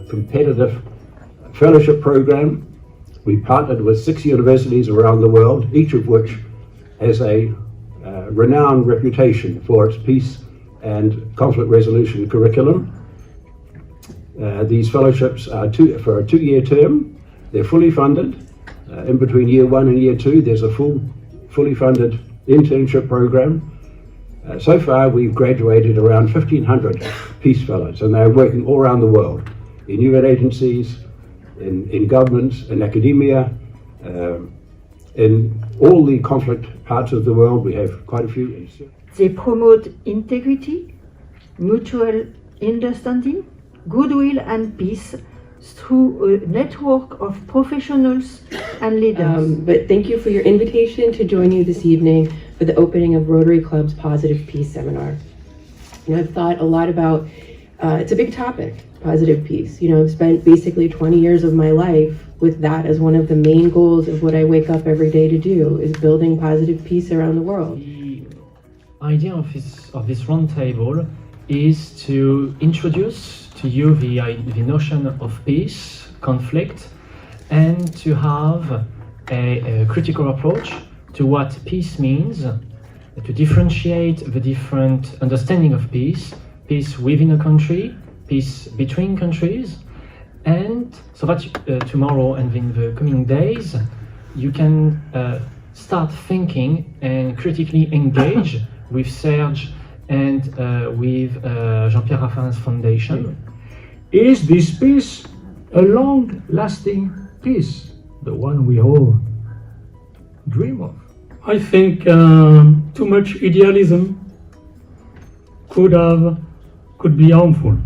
competitive fellowship program. We partnered with 6 universities around the world, each of which has a renowned reputation for its peace and conflict resolution curriculum. These fellowships are for a 2-year term. They're fully funded. In between year 1 and year 2, there's a fully funded internship program. So far, we've graduated around 1,500 peace fellows, and they're working all around the world, in UN agencies, in governments, in academia, in all the conflict parts of the world. We have quite a few. They promote integrity, mutual understanding, goodwill and peace through a network of professionals and leaders. But thank you for your invitation to join you this evening for the opening of Rotary Club's Positive Peace Seminar. I've thought a lot about, it's a big topic, positive peace. I've spent basically 20 years of my life with that as one of the main goals of what I wake up every day to do, is building positive peace around the world. The idea of this roundtable is to introduce to you the notion of peace, conflict, and to have a critical approach to what peace means, to differentiate the different understanding of peace, peace within a country, peace between countries, and so that tomorrow and in the coming days you can start thinking and critically engage with Serge and with Jean-Pierre Raffarin's foundation. Is this peace a long-lasting peace, the one we all dream of? I think too much idealism could be harmful.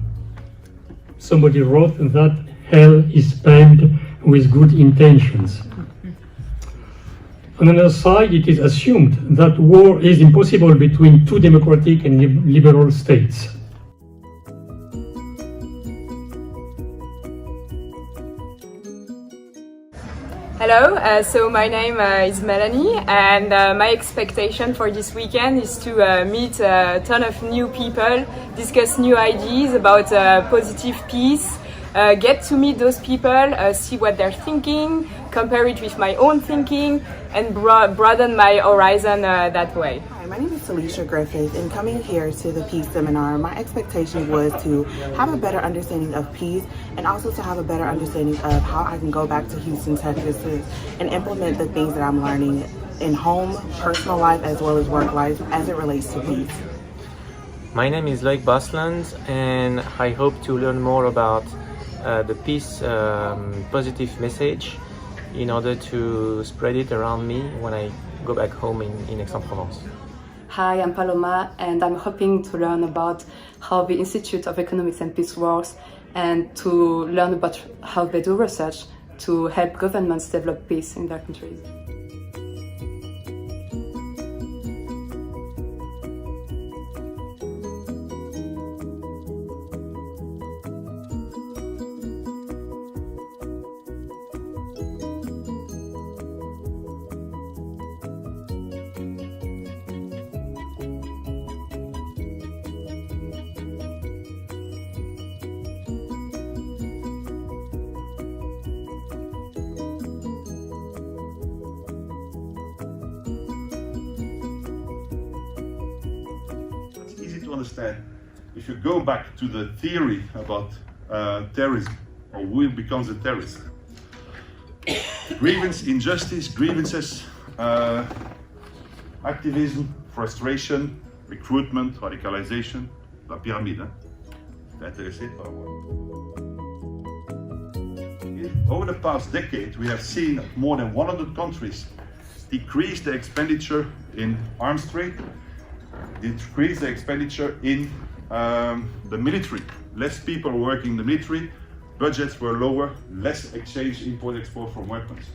Somebody wrote that hell is paved with good intentions. On the other side, it is assumed that war is impossible between 2 democratic and liberal states. Hello, so my name is Melanie, and my expectation for this weekend is to meet a ton of new people, discuss new ideas about positive peace, get to meet those people, see what they're thinking, compare it with my own thinking, and broaden my horizon that way. Hi, my name is Alicia Griffith, and coming here to the Peace Seminar, my expectation was to have a better understanding of peace and also to have a better understanding of how I can go back to Houston, Texas and implement the things that I'm learning in home, personal life, as well as work life as it relates to peace. My name is Loic Bosland, and I hope to learn more about the peace positive message in order to spread it around me when I go back home in Aix-en-Provence. Hi, I'm Paloma, and I'm hoping to learn about how the Institute of Economics and Peace works and to learn about how they do research to help governments develop peace in their countries. Understand, if you go back to the theory about terrorism or who becomes a terrorist, grievance, injustice, grievances, activism, frustration, recruitment, radicalization, la pyramide. T'es intéressé par Over the past decade, we have seen that more than 100 countries decrease their expenditure in arms trade, decrease the expenditure in the military. Less people working in the military, budgets were lower, less exchange import-export from weapons.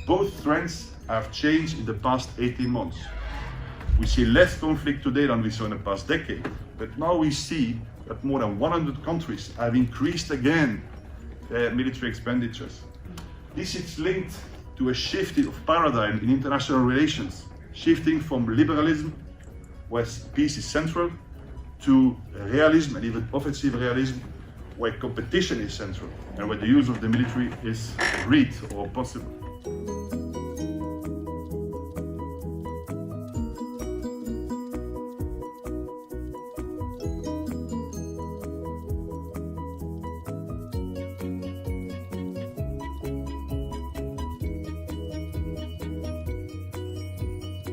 Both trends have changed in the past 18 months. We see less conflict today than we saw in the past decade, but now we see that more than 100 countries have increased again their military expenditures. This is linked to a shift of paradigm in international relations, shifting from liberalism, where peace is central, to realism and even offensive realism, where competition is central and where the use of the military is agreed or possible.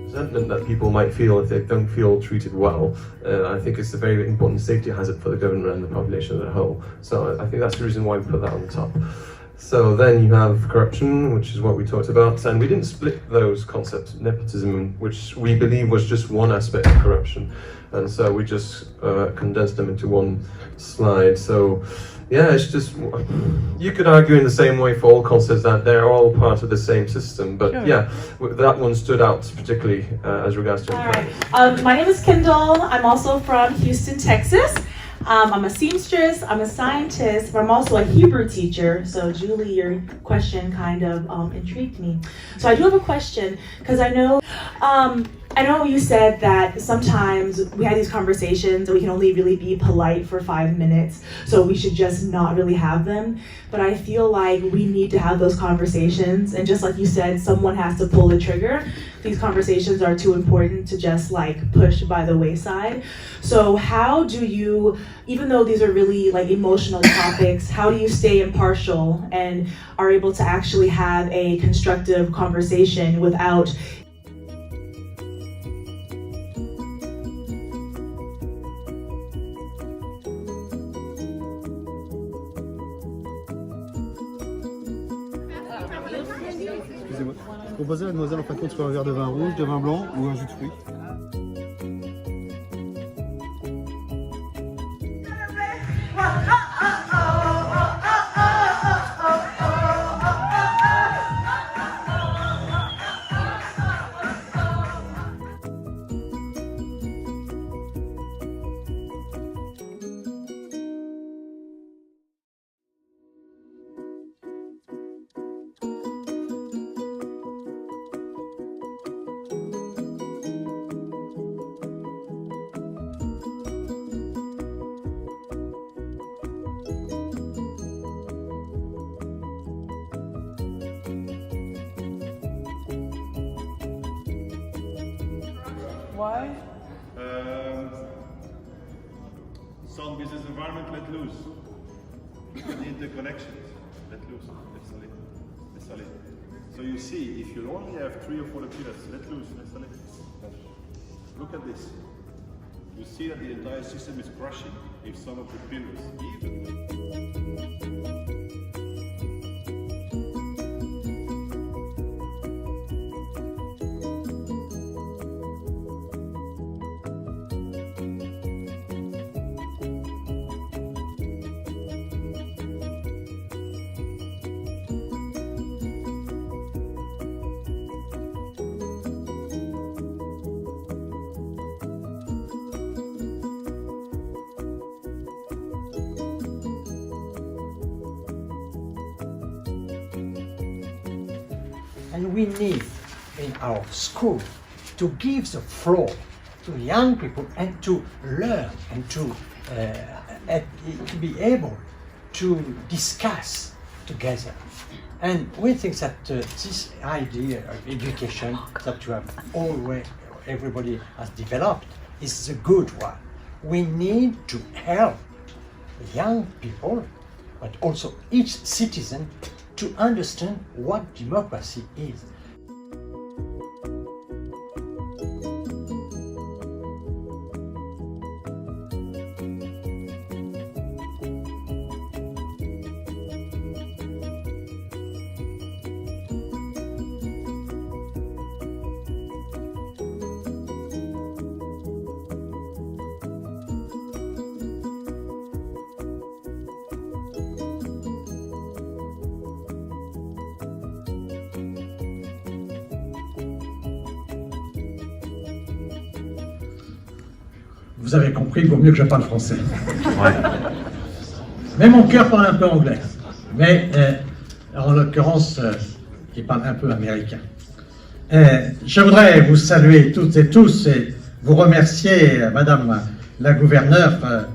Resentment that people might feel if they don't feel treated well. I think it's a very important safety hazard for the government and the population as a whole. So I think that's the reason why we put that on the top. So then you have corruption, which is what we talked about, and we didn't split those concepts. Nepotism, which we believe was just one aspect of corruption, and so we just condensed them into one slide. So yeah, it's just, you could argue in the same way for all concepts that they're all part of the same system, but sure. Yeah, that one stood out particularly as regards to Alright, my name is Kendall. I'm also from Houston, Texas. I'm a seamstress, I'm a scientist, but I'm also a Hebrew teacher. So Julie, your question kind of intrigued me. So I do have a question, because I know you said that sometimes we have these conversations and we can only really be polite for 5 minutes, so we should just not really have them. But I feel like we need to have those conversations, and just like you said, someone has to pull the trigger. These conversations are too important to just like push by the wayside. So how do you, even though these are really like emotional topics, how do you stay impartial and are able to actually have a constructive conversation without Excusez-moi. Je proposais à la demoiselle en fin de compte soit un verre de vin rouge, de vin blanc ou un jus de fruits. Why? Some business environment let loose. The interconnections let loose. Let's aller. So you see, if you only have 3 or 4 pillars, let loose. Let's aller. Look at this. You see that the entire system is crushing if some of the pillars, And we need in our school to give the floor to young people and to learn and to be able to discuss together. And we think that this idea of education that you have everybody has developed is the good one. We need to help young people, but also each citizen, to understand what democracy is. Vous avez compris, il vaut mieux que je parle français. Ouais. Mais mon cœur parle un peu anglais. Mais en l'occurrence, il parle un peu américain. Je voudrais vous saluer toutes et tous et vous remercier, Madame la gouverneure.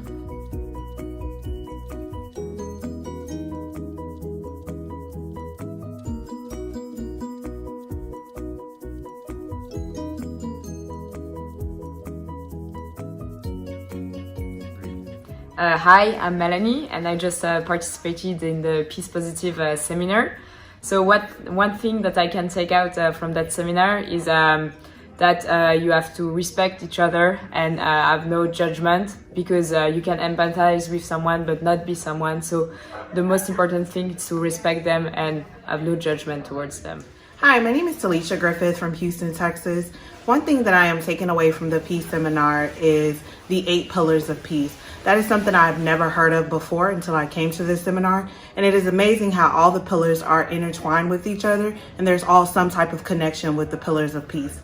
Hi, I'm Melanie, and I just participated in the Peace Positive seminar. So one thing that I can take out from that seminar is that you have to respect each other and have no judgment, because you can empathize with someone but not be someone. So the most important thing is to respect them and have no judgment towards them. Hi, my name is Talisha Griffith from Houston, Texas. One thing that I am taking away from the Peace Seminar is the 8 pillars of peace. That is something I've never heard of before until I came to this seminar. And it is amazing how all the pillars are intertwined with each other, and there's all some type of connection with the pillars of peace.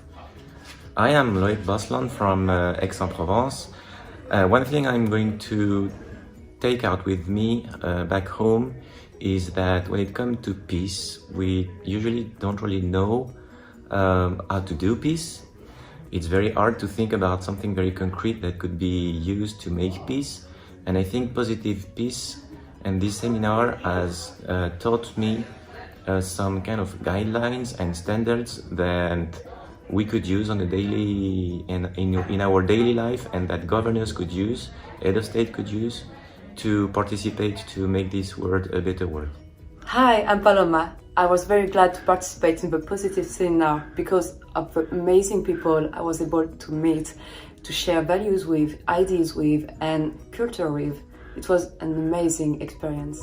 I am Loïc Bosland from Aix-en-Provence. One thing I'm going to take out with me back home is that when it comes to peace, we usually don't really know how to do peace. It's very hard to think about something very concrete that could be used to make peace. And I think positive peace and this seminar has taught me some kind of guidelines and standards that we could use on a daily in our daily life, and that governors could use, head of state could use to participate to make this world a better world. Hi, I'm Paloma. I was very glad to participate in the Positive Seminar because of the amazing people I was able to meet, to share values with, ideas with, and culture with. It was an amazing experience.